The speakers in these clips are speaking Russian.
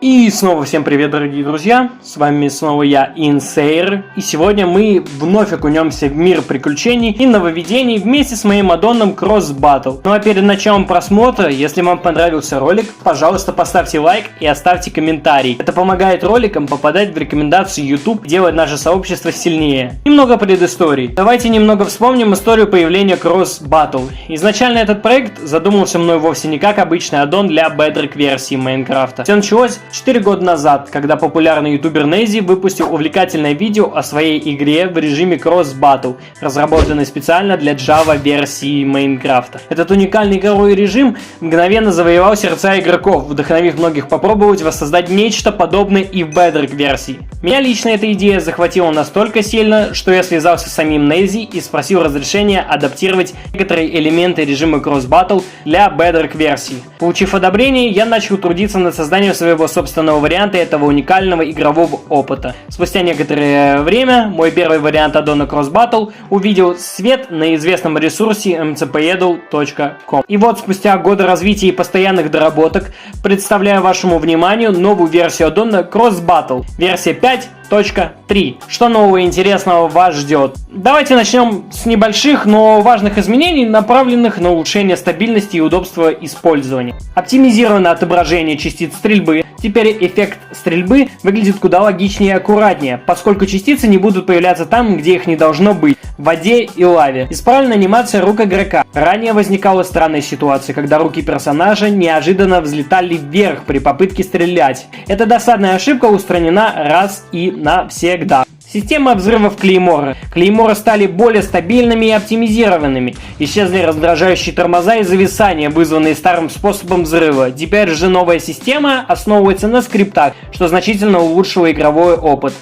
И снова всем привет, дорогие друзья, с вами снова я, Инсейр, и сегодня мы вновь окунемся в мир приключений и нововведений вместе с моим аддоном Cross Battle. Ну а перед началом просмотра, если вам понравился ролик, пожалуйста, поставьте лайк и оставьте комментарий. Это помогает роликам попадать в рекомендации YouTube, делать наше сообщество сильнее. Немного предыстории. Давайте немного вспомним историю появления Cross Battle. Изначально этот проект задумался мной вовсе не как обычный аддон для Bedrock версии Майнкрафта. Все началось 4 года назад, когда популярный ютубер Нези выпустил увлекательное видео о своей игре в режиме Cross Battle, разработанной специально для Java версии Майнкрафта. Этот уникальный игровой режим мгновенно завоевал сердца игроков, вдохновив многих попробовать воссоздать нечто подобное и в Bedrock версии. Меня лично эта идея захватила настолько сильно, что я связался с самим Нези и спросил разрешения адаптировать некоторые элементы режима Cross Battle для Bedrock версии. Получив одобрение, я начал трудиться над созданием своего собственного варианта этого уникального игрового опыта. Спустя некоторое время мой первый вариант аддона Cross Battle увидел свет на известном ресурсе mcpedal.com. И вот спустя годы развития и постоянных доработок представляю вашему вниманию новую версию аддона Cross Battle, версия 5.3. Что нового и интересного вас ждет? Давайте начнем с небольших, но важных изменений, направленных на улучшение стабильности и удобства использования. Оптимизировано отображение частиц стрельбы. Теперь эффект стрельбы выглядит куда логичнее и аккуратнее, поскольку частицы не будут появляться там, где их не должно быть, в воде и лаве. Исправлена анимация рук игрока. Ранее возникала странная ситуация, когда руки персонажа неожиданно взлетали вверх при попытке стрелять. Эта досадная ошибка устранена раз и навсегда. Система взрывов Клеймора. Клейморы стали более стабильными и оптимизированными. Исчезли раздражающие тормоза и зависания, вызванные старым способом взрыва. Теперь же новая система основывается на скриптах, что значительно улучшило игровой опыт.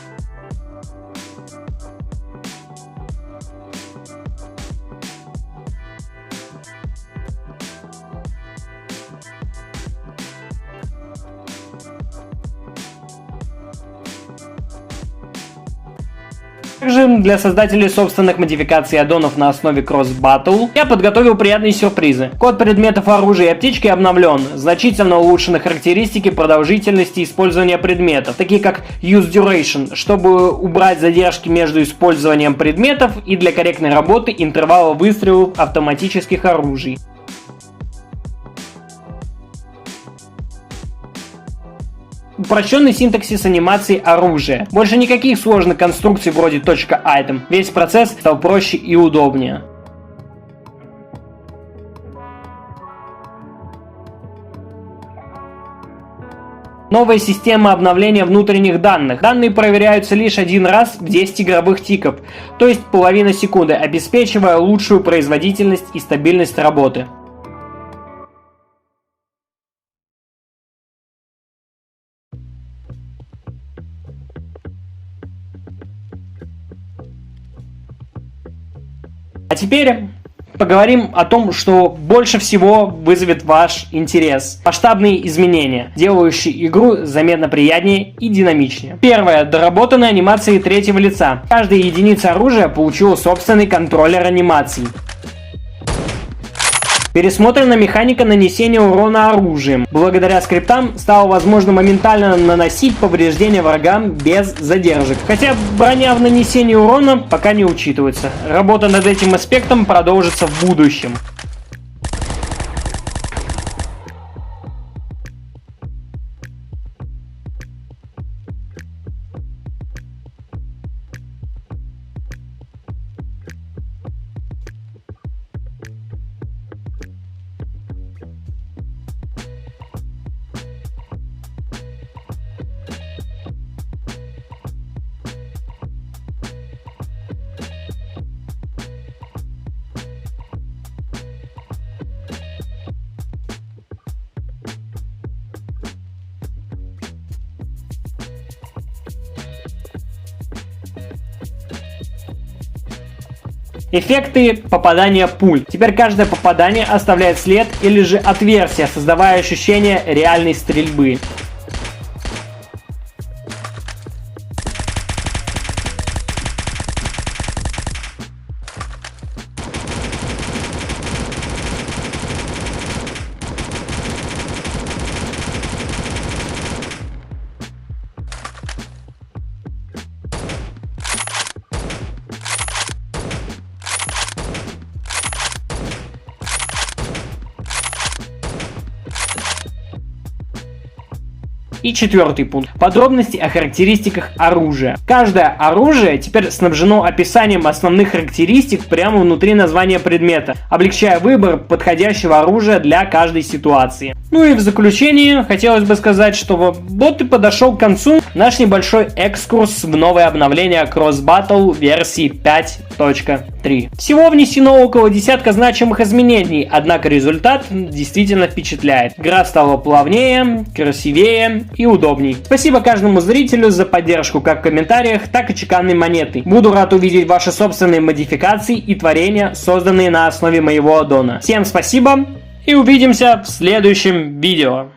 Также для создателей собственных модификаций аддонов на основе Cross Battle я подготовил приятные сюрпризы. Код предметов оружия и аптечки обновлен, значительно улучшены характеристики продолжительности использования предметов, такие как Use Duration, чтобы убрать задержки между использованием предметов и для корректной работы интервала выстрелов автоматических оружий. Упрощенный синтаксис анимации оружия. Больше никаких сложных конструкций вроде .item. Весь процесс стал проще и удобнее. Новая система обновления внутренних данных. Данные проверяются лишь один раз в 10 игровых тиков, то есть половина секунды, обеспечивая лучшую производительность и стабильность работы. А теперь поговорим о том, что больше всего вызовет ваш интерес. Масштабные изменения, делающие игру заметно приятнее и динамичнее. Первое. Доработанные анимации третьего лица. Каждая единица оружия получила собственный контроллер анимаций. Пересмотрена механика нанесения урона оружием. Благодаря скриптам стало возможно моментально наносить повреждения врагам без задержек. Хотя броня в нанесении урона пока не учитывается. Работа над этим аспектом продолжится в будущем. Эффекты попадания пуль. Теперь каждое попадание оставляет след или же отверстие, создавая ощущение реальной стрельбы. И 4 пункт. Подробности о характеристиках оружия. Каждое оружие теперь снабжено описанием основных характеристик прямо внутри названия предмета, облегчая выбор подходящего оружия для каждой ситуации. Ну и в заключение хотелось бы сказать, что вот и подошел к концу наш небольшой экскурс в новое обновление Cross Battle версии 5.3. Всего внесено около десятка значимых изменений, однако результат действительно впечатляет. Игра стала плавнее, красивее и удобней. Спасибо каждому зрителю за поддержку как в комментариях, так и чеканной монетой. Буду рад увидеть ваши собственные модификации и творения, созданные на основе моего аддона. Всем спасибо и увидимся в следующем видео.